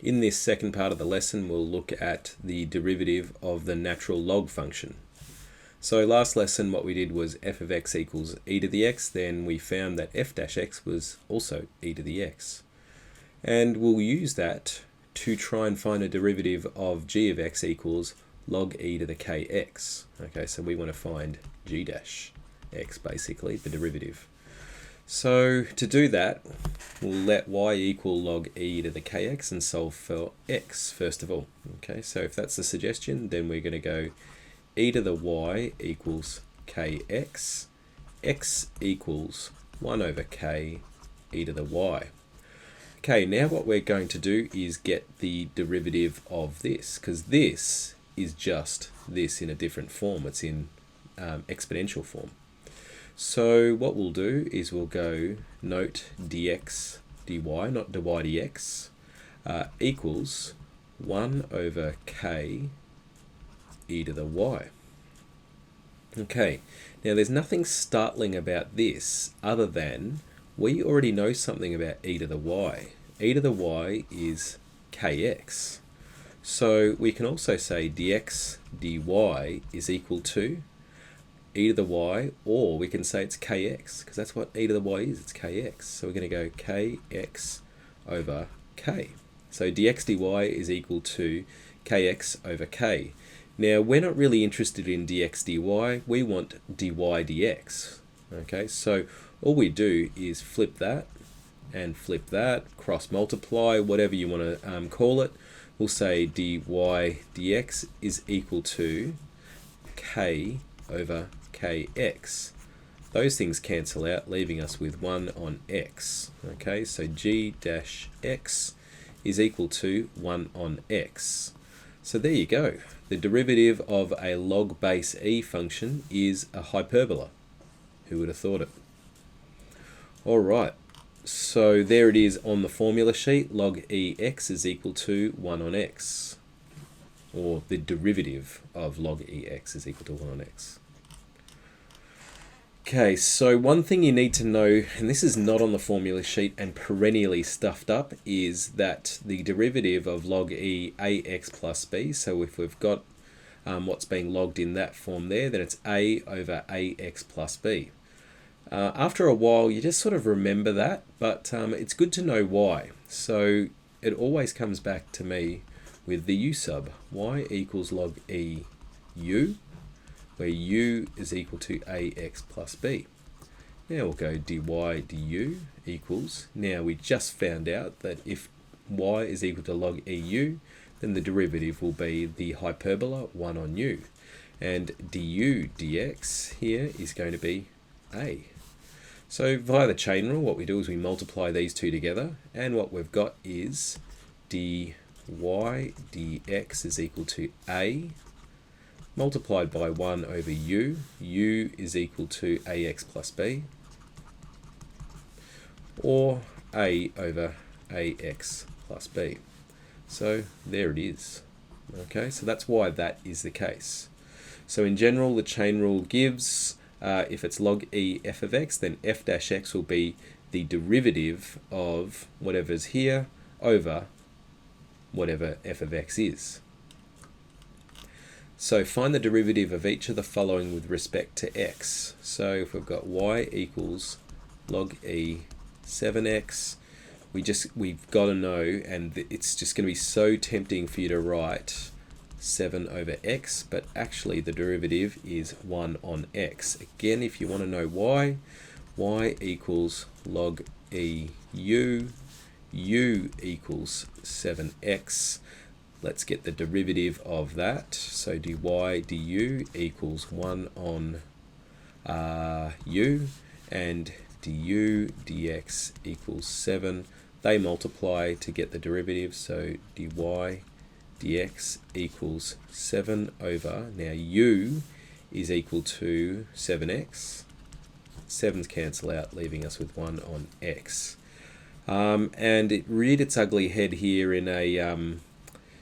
In this second part of the lesson, we'll look at the derivative of the natural log function. So last lesson what we did was f of x equals e to the x, then we found that f dash x was also e to the x. And we'll use that to try and find a derivative of g of x equals log e to the kx. Okay, so we want to find g dash x, basically, the derivative. So to do that, we'll let y equal log e to the kx and solve for x first of all. Okay, so if that's the suggestion, then we're going to go e to the y equals kx, x equals 1 over k e to the y. Okay, now what we're going to do is get the derivative of this, because this is just this in a different form. It's in exponential form. So what we'll do is we'll go note dx dy, not dy dx, equals 1 over k e to the y. Okay, now there's nothing startling about this other than we already know something about e to the y. E to the y is kx. So we can also say dx dy is equal to e to the y, or we can say it's kx, because that's what e to the y is, it's kx. So we're going to go kx over k. So dx dy is equal to kx over k. Now we're not really interested in dx dy, we want dy dx. Okay, so all we do is flip that and flip that, cross multiply, whatever you want to call it. We'll say dy dx is equal to k over kx. Those things cancel out, leaving us with 1 on x. Okay, so g dash x is equal to 1 on x. So there you go. The derivative of a log base e function is a hyperbola. Who would have thought it? All right, so there it is on the formula sheet. Log ex is equal to 1 on x, or the derivative of log ex is equal to 1 on x. Okay, so one thing you need to know, and this is not on the formula sheet and perennially stuffed up, is that the derivative of log e ax plus b, so if we've got what's being logged in that form there, then it's a over ax plus b. After a while, you just sort of remember that, but it's good to know why. So it always comes back to me with the u sub, y equals log e u, where u is equal to ax plus b. Now we'll go dy du equals, now we just found out that if y is equal to log eu, then the derivative will be the hyperbola 1 on u. And du dx here is going to be a. So via the chain rule, what we do is we multiply these two together, and what we've got is dy dx is equal to a multiplied by 1 over u. U is equal to ax plus b, or a over ax plus b. So there it is. Okay, so that's why that is the case. So in general, the chain rule gives, if it's log e f of x, then f dash x will be the derivative of whatever's here over whatever f of x is. So find the derivative of each of the following with respect to x. So if we've got y equals log e 7x, we've got to know, and it's just going to be so tempting for you to write 7 over x, but actually the derivative is 1 on x. Again, if you want to know why, y equals log e u, u equals 7x. Let's get the derivative of that. So dy du equals 1 on u, and du dx equals 7. They multiply to get the derivative, so dy dx equals 7 over, now u is equal to 7x. 7's cancel out, leaving us with 1 on x. And it reared its ugly head here in a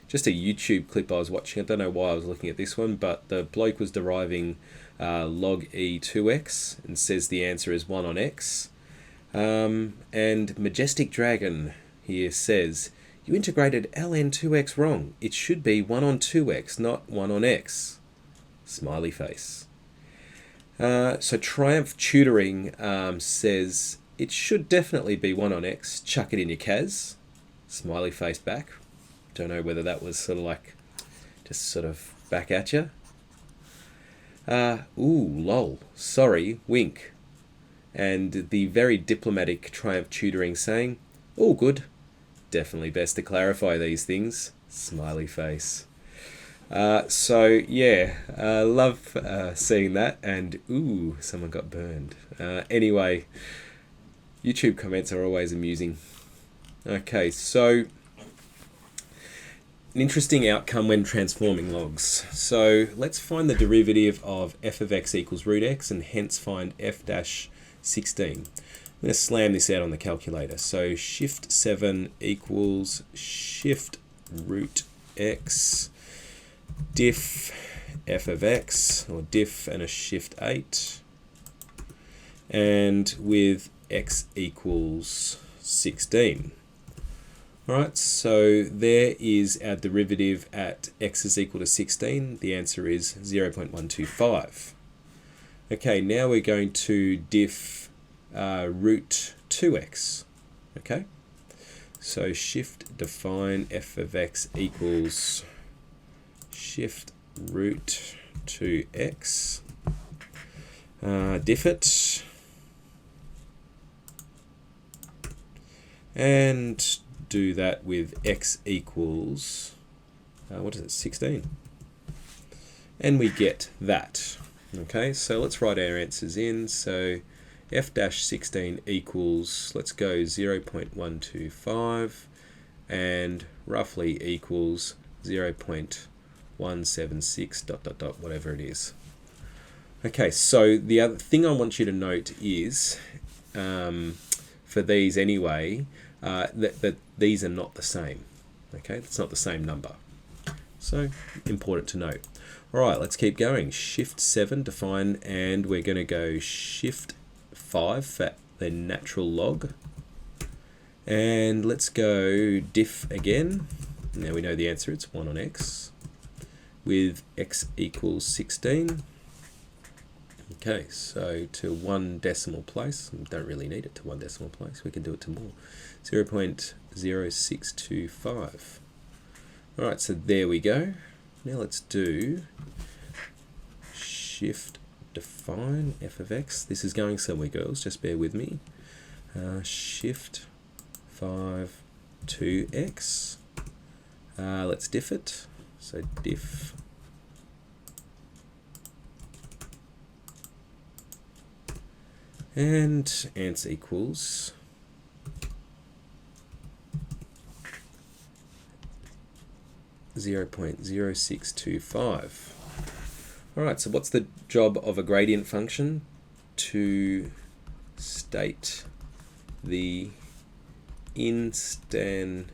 just a YouTube clip I was watching. I don't know why I was looking at this one, but the bloke was deriving log e 2x and says the answer is 1 on x. And Majestic Dragon here says You integrated ln 2x wrong. It should be 1 on 2x, not 1 on x. Smiley face. So Triumph Tutoring says it should definitely be 1 on x. Chuck it in your Kaz. Smiley face back. Don't know whether that was sort of like just sort of back at you. Ooh, lol. Sorry, wink. And the very diplomatic Triumph Tutoring saying, all good. Definitely best to clarify these things. Smiley face. So yeah, love seeing that. And ooh, someone got burned. Anyway, YouTube comments are always amusing. Okay, so an interesting outcome when transforming logs. So let's find the derivative of f of x equals root x and hence find f dash 16. I'm going to slam this out on the calculator. So shift 7 equals shift root x diff f of x, or diff and a shift 8, and with x equals 16. Alright, so there is our derivative at x is equal to 16. The answer is 0.125. Okay, now we're going to diff root 2x. Okay, so shift define f of x equals shift root 2x. Diff it. And do that with x equals, what is it, 16. And we get that. Okay, so let's write our answers in. So f dash 16 equals, let's go 0.125 and roughly equals 0.176 dot dot dot, whatever it is. Okay, so the other thing I want you to note is, for these anyway, that these are not the same. Okay, it's not the same number. So important to note. All right, let's keep going. Shift 7 define, and we're going to go shift 5 for the natural log. And let's go diff again. Now we know the answer, it's 1 on x with x equals 16. Okay, so to 1 decimal place, we don't really need it to 1 decimal place, we can do it to more, 0.0625. All right, so there we go. Now let's do shift define f of x. This is going somewhere, girls, just bear with me. Shift 5 to x. Let's diff it. So diff and answer equals 0.0625. Alright, so what's the job of a gradient function? To state the instantaneous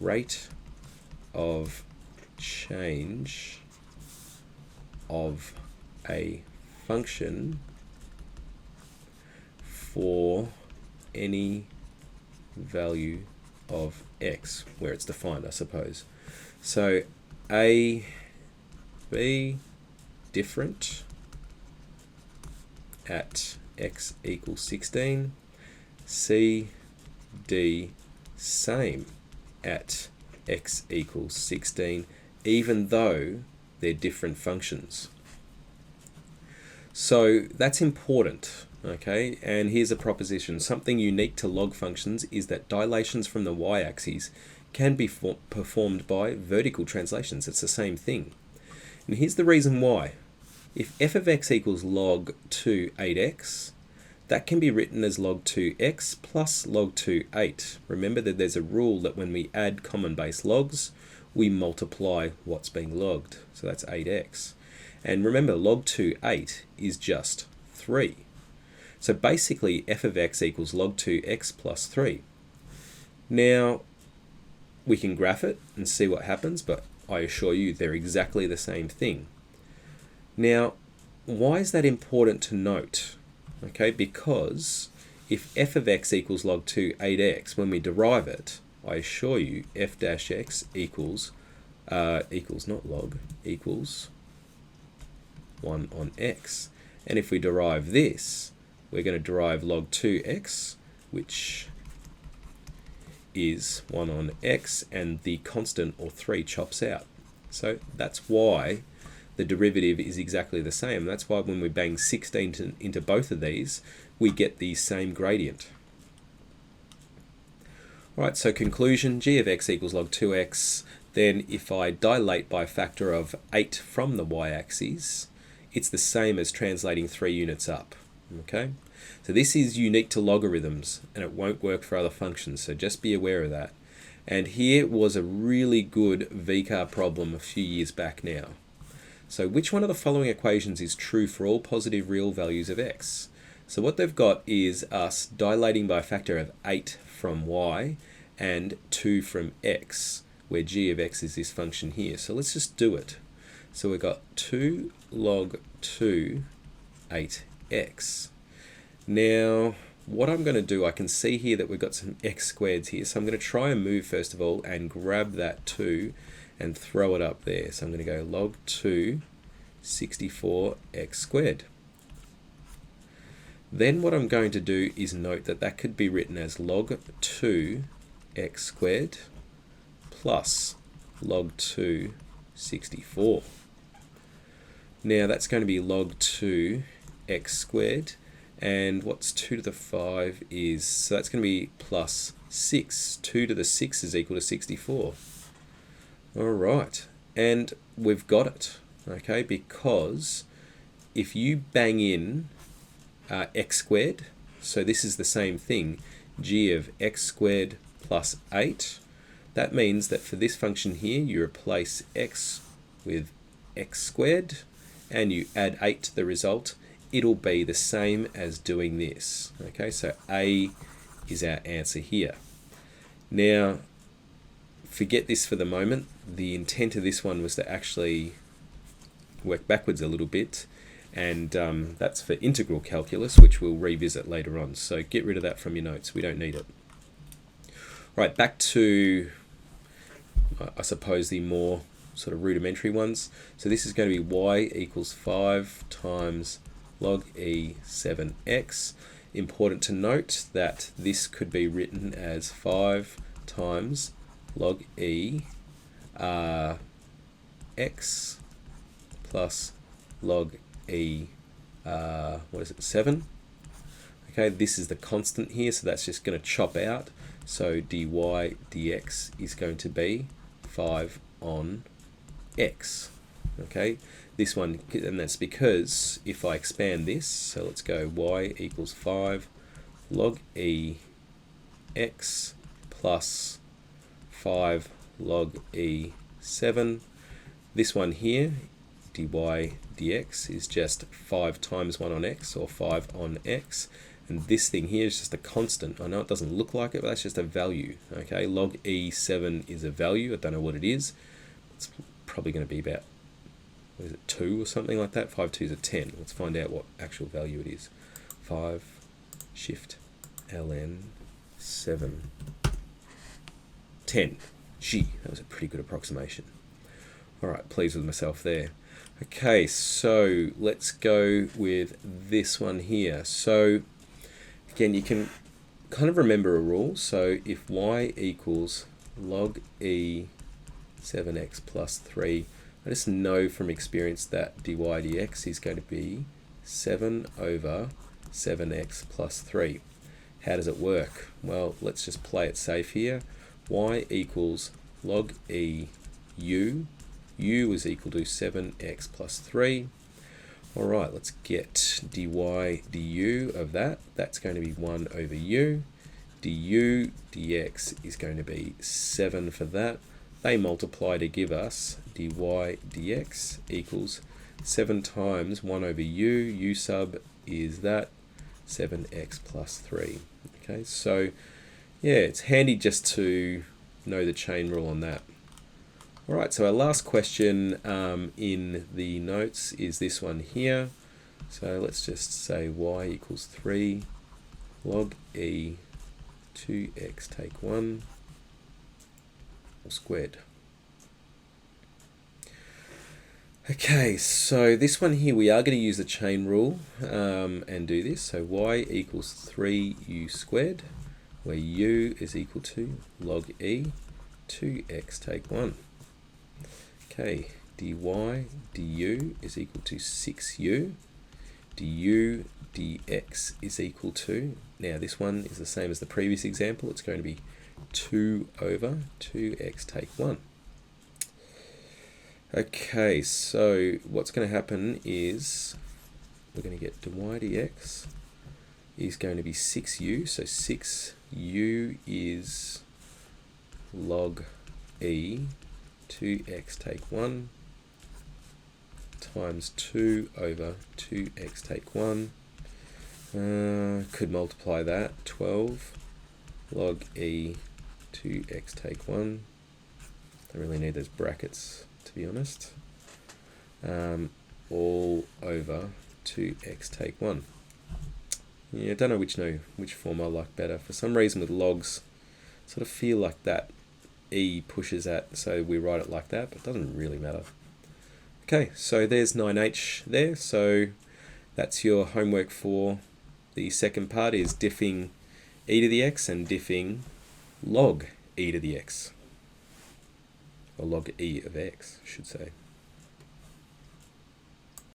rate of change of a function for any value of x, where it's defined, I suppose. So a, b, different at x equals 16, c, d, same at x equals 16, even though they're different functions. So that's important, okay? And here's a proposition. Something unique to log functions is that dilations from the y-axis can be performed by vertical translations. It's the same thing. And here's the reason why. If f of x equals log 2 8x, that can be written as log 2x plus log 2 8. Remember that there's a rule that when we add common base logs, we multiply what's being logged. So that's 8x. And remember, log 2 8 is just 3. So basically, f of x equals log 2x plus 3. Now, we can graph it and see what happens, but I assure you they're exactly the same thing. Now, why is that important to note? Okay, because if f of x equals log 2 8x, when we derive it, I assure you f dash x equals not log, equals 1 on x. And if we derive this, we're going to derive log 2x, which is 1 on x, and the constant, or 3, chops out. So that's why the derivative is exactly the same. That's why when we bang 16 into both of these, we get the same gradient. Alright, so conclusion, g of x equals log 2x. Then if I dilate by a factor of 8 from the y-axis, it's the same as translating 3 units up. Okay, so this is unique to logarithms, and it won't work for other functions, so just be aware of that. And here was a really good VCAR problem a few years back now. So which one of the following equations is true for all positive real values of x? So what they've got is us dilating by a factor of 8 from y and 2 from x, where g of x is this function here. So let's just do it. So we've got 2 log 2 8x. Now, what I'm going to do, I can see here that we've got some x squareds here. So I'm going to try and move first of all and grab that 2 and throw it up there. So I'm going to go log 2 64x squared. Then what I'm going to do is note that that could be written as log 2 x squared plus log 2 64. Now that's going to be log 2 x squared, and what's 2 to the 5 is, so that's going to be plus 6. 2 to the 6 is equal to 64. Alright, and we've got it, okay, because if you bang in x squared, so this is the same thing, g of x squared plus 8, that means that for this function here, you replace x with x squared, and you add 8 to the result, it'll be the same as doing this. Okay, so A is our answer here. Now, forget this for the moment. The intent of this one was to actually work backwards a little bit, and that's for integral calculus, which we'll revisit later on. So get rid of that from your notes. We don't need it. Right, back to, I suppose, the more sort of rudimentary ones. So this is going to be y equals 5 times log e 7x. Important to note that this could be written as 5 times log e x plus log e 7. Okay, this is the constant here, so that's just going to chop out. So dy dx is going to be 5 on x. Okay, this one, and that's because if I expand this, so let's go y equals 5 log e x plus 5 log e 7. This one here, dy dx, is just 5 times 1 on x, or 5 on x. And this thing here is just a constant. I know it doesn't look like it, but that's just a value. Okay, log e7 is a value. I don't know what it is. It's probably going to be about, what is it, 2 or something like that. 5 2s are 10. Let's find out what actual value it is. 5 shift ln 7 10. Gee, that was a pretty good approximation. All right, pleased with myself there. Okay, so let's go with this one here. So again, you can kind of remember a rule. So if y equals log e 7x plus 3, I just know from experience that dy dx is going to be 7 over 7x plus 3. How does it work? Well, let's just play it safe here. Y equals log e u. U is equal to 7x plus 3. Alright, let's get dy du of that. That's going to be 1 over u. Du dx is going to be 7 for that. They multiply to give us dy dx equals 7 times 1 over u. U sub is that 7x plus 3. Okay, so yeah, it's handy just to know the chain rule on that. Alright, so our last question in the notes is this one here. So let's just say y equals 3 log e 2x take 1 all squared. Okay, so this one here, we are going to use the chain rule and do this. So y equals 3u squared, where u is equal to log e 2x take 1. Okay, dy du is equal to 6u. Du dx is equal to, now this one is the same as the previous example, it's going to be 2 over 2x take 1. Okay, so what's going to happen is we're going to get dy dx is going to be 6u, so 6u is log e 2x take 1 times 2 over 2x take 1. Could multiply that, 12 log e 2x take 1. Don't really need those brackets, to be honest. All over 2x take 1. Yeah, I don't know which form I like better. For some reason with logs, sort of feel like that e pushes at, so we write it like that, but it doesn't really matter. Okay, so there's 9h there. So that's your homework for the second part, is diffing e to the x and diffing log e to the x. Or log e of x, I should say.